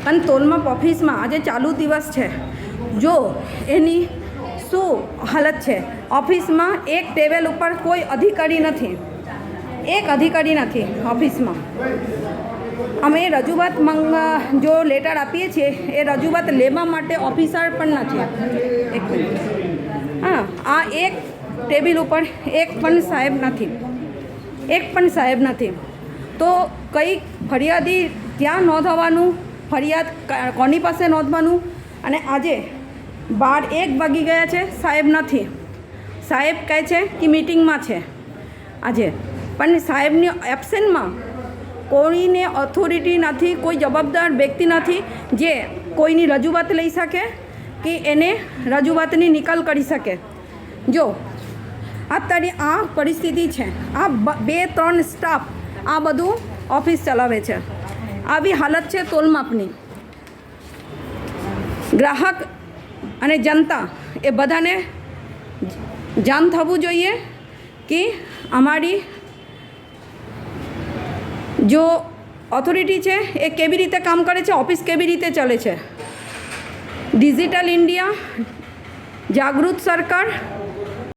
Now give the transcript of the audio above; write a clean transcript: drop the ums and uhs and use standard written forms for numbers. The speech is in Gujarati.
અને તોલમાપ ઓફિસમાં આજે ચાલુ દિવસ છે, જો એની શું હાલત છે? ઓફિસમાં એક ટેબલ ઉપર કોઈ અધિકારી નથી, એક અધિકારી નથી ઓફિસમાં. અમે રજૂઆત જો લેટર આપીએ છીએ એ રજૂઆત લેવા માટે ઓફિસર પણ નથી. એક મિનિટ. હા, આ એક ટેબલ ઉપર એક પણ સાહેબ નથી, એક પણ સાહેબ નથી. તો કઈ ફરિયાદી ક્યાં નોંધવાનું, ફરિયાદ કોની પાસે નોંધવાનું? અને આજે 1 વાગી ગયા છે, સાહેબ નથી. સાહેબ કહે છે કે મિટિંગમાં છે આજે, પણ સાહેબની એબ્સેન્ટમાં કોઈને ઓથોરિટી નથી, કોઈ જવાબદાર વ્યક્તિ નથી જે કોઈની રજૂઆત લઈ શકે કે એને રજૂઆતની નિકાલ કરી શકે. જો અત્યારે આ પરિસ્થિતિ છે, આ 2-3 સ્ટાફ આ બધું ઓફિસ ચલાવે છે. આવી હાલત છે તોલમાપની. ગ્રાહક અને જનતા એ બધાને જાણ થવું જોઈએ કે અમારી જો ઓથોરિટી છે એ કેવી રીતે કામ કરે છે, ઓફિસ કેવી રીતે ચાલે છે. ડિજિટલ ઇન્ડિયા, જાગૃત સરકાર